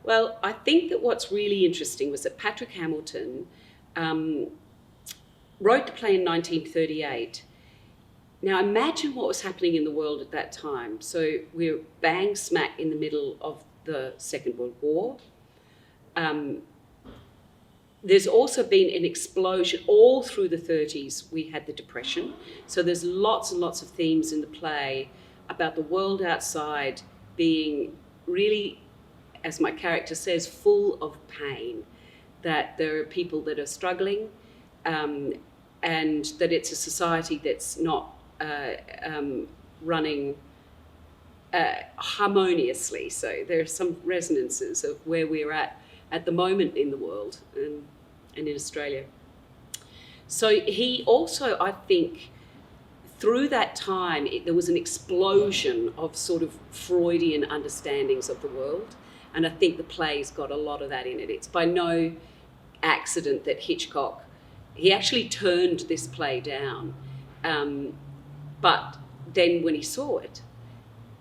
Well, I think that what's really interesting was that Patrick Hamilton wrote the play in 1938. Now imagine what was happening in the world at that time. So we're bang smack in the middle of the Second World War. There's also been an explosion all through the 30s. We had the Depression. So there's lots and lots of themes in the play about the world outside being really, as my character says, full of pain, that there are people that are struggling, and that it's a society that's not running harmoniously. So there are some resonances of where we're at the moment in the world and in Australia. So he also, I think, through that time, there was an explosion of sort of Freudian understandings of the world. And I think the play's got a lot of that in it. It's by no accident that Hitchcock, he actually turned this play down. But then when he saw it,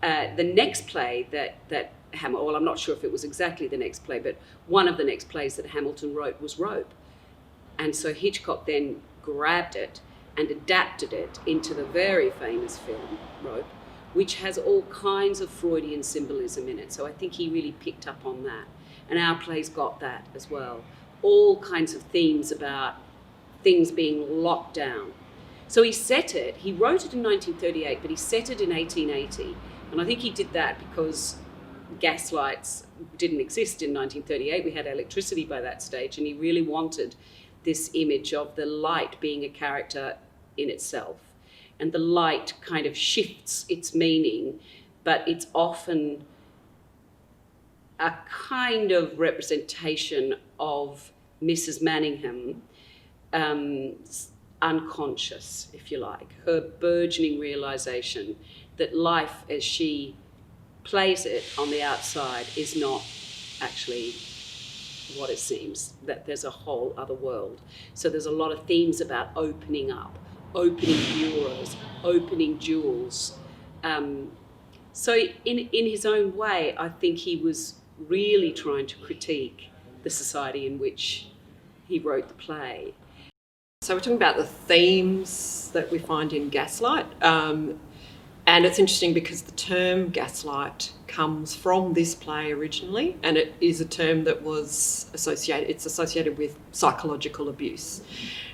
the next play that Hamilton, well, I'm not sure if it was exactly the next play, but one of the next plays that Hamilton wrote was Rope. And so Hitchcock then grabbed it and adapted it into the very famous film, Rope, which has all kinds of Freudian symbolism in it. So I think he really picked up on that. And our play's got that as well. All kinds of themes about things being locked down. So he set it, he wrote it in 1938, but he set it in 1880. And I think he did that because gaslights didn't exist in 1938. We had electricity by that stage, and he really wanted this image of the light being a character in itself. And the light kind of shifts its meaning, but it's often a kind of representation of Mrs. Manningham, unconscious, if you like, her burgeoning realization that life as she plays it on the outside is not actually what it seems, that there's a whole other world. So there's a lot of themes about opening up, opening bureaus, opening jewels. So in his own way, I think he was really trying to critique the society in which he wrote the play. So we're talking about the themes that we find in Gaslight. And it's interesting because the term gaslight comes from this play originally, and it is a term that was associated with psychological abuse.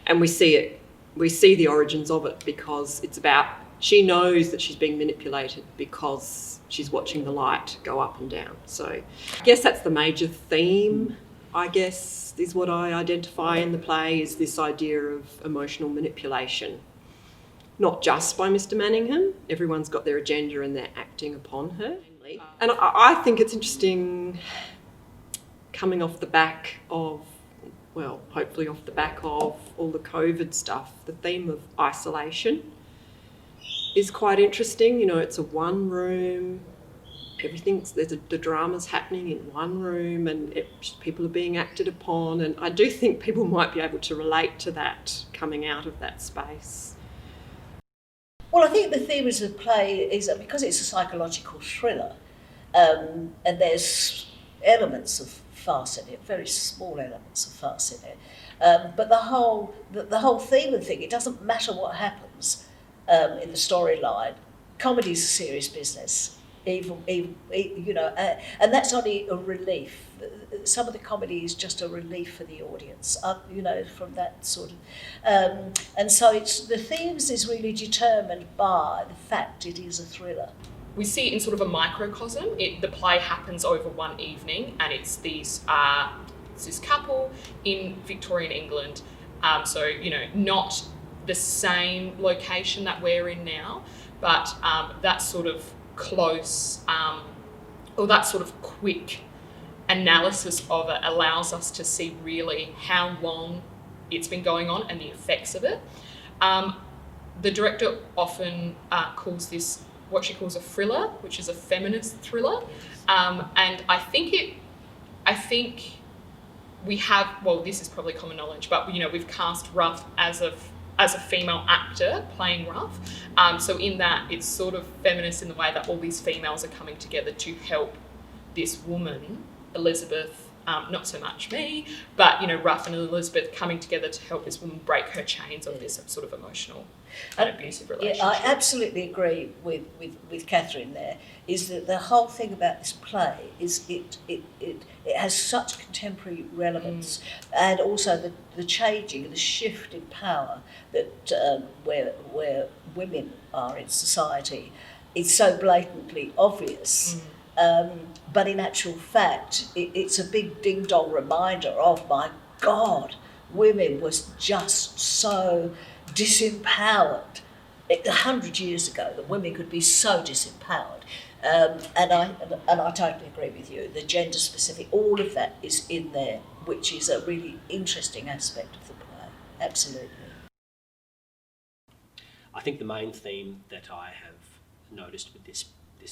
And we see the origins of it because it's about, she knows that she's being manipulated because she's watching the light go up and down. So I guess that's the major theme, I guess, is what I identify in the play, is this idea of emotional manipulation. Not just by Mr. Manningham. Everyone's got their agenda and they're acting upon her. And I think it's interesting, coming off the back of, well, hopefully off the back of all the COVID stuff, the theme of isolation is quite interesting. You know, it's a one room, the drama's happening in one room, and people are being acted upon. And I do think people might be able to relate to that coming out of that space. Well, I think the theme of the play is that because it's a psychological thriller, and there's elements of farce in it, very small elements of farce in it, but the whole theme of the thing, it doesn't matter what happens in the storyline. Comedy is a serious business, even you know, and that's only a relief. Some of the comedy is just a relief for the audience, you know, from that sort of, and so the themes is really determined by the fact it is a thriller. We see it in sort of a microcosm. The play happens over one evening, and it's this couple in Victorian England. So, you know, not the same location that we're in now, but that sort of close, or that sort of quick analysis of it allows us to see really how long it's been going on and the effects of it. The director often calls this what she calls a thriller, which is a feminist thriller, and I think we have, well, this is probably common knowledge, but you know, we've cast Ruff as a female actor playing Ruff. So in that, it's sort of feminist in the way that all these females are coming together to help this woman Elizabeth, not so much me, but, you know, Ruff and Elizabeth coming together to help this woman break her chains of this sort of emotional and abusive relationship. Yeah, I absolutely agree with Catherine there, is that the whole thing about this play is it has such contemporary relevance, and also the changing, the shift in power that where women are in society is so blatantly obvious. But in actual fact, it's a big ding-dong reminder of, my God, women was just so disempowered 100 years ago, that women could be so disempowered. And I totally agree with you. The gender specific, all of that is in there, which is a really interesting aspect of the play. Absolutely. I think the main theme that I have noticed with this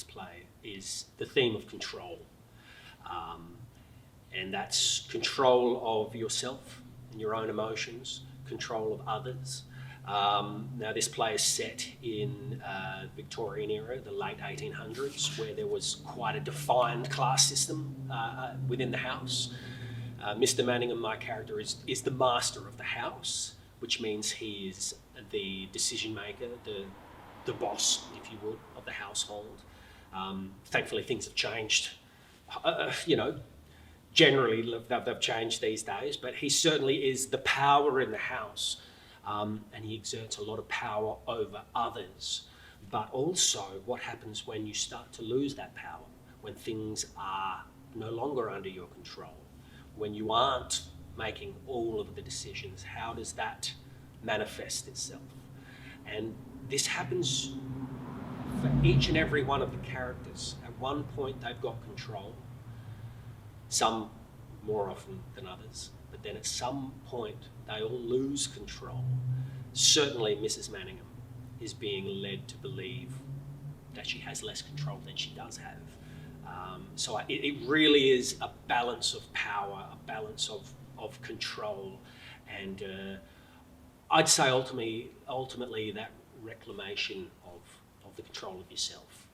play is the theme of control. And that's control of yourself and your own emotions, control of others. Now, this play is set in Victorian era, the late 1800s, where there was quite a defined class system within the house. Mr. Manningham, my character, is the master of the house, which means he is the decision maker, the boss, if you would, of the household. Thankfully, things have changed. Generally they've changed these days, but he certainly is the power in the house, and he exerts a lot of power over others. But also, what happens when you start to lose that power, when things are no longer under your control, when you aren't making all of the decisions? How does that manifest itself? And this happens for each and every one of the characters. At one point, they've got control, some more often than others, but then at some point, they all lose control. Certainly, Mrs. Manningham is being led to believe that she has less control than she does have. So it really is a balance of power, a balance of control, and I'd say ultimately that reclamation of the control of yourself.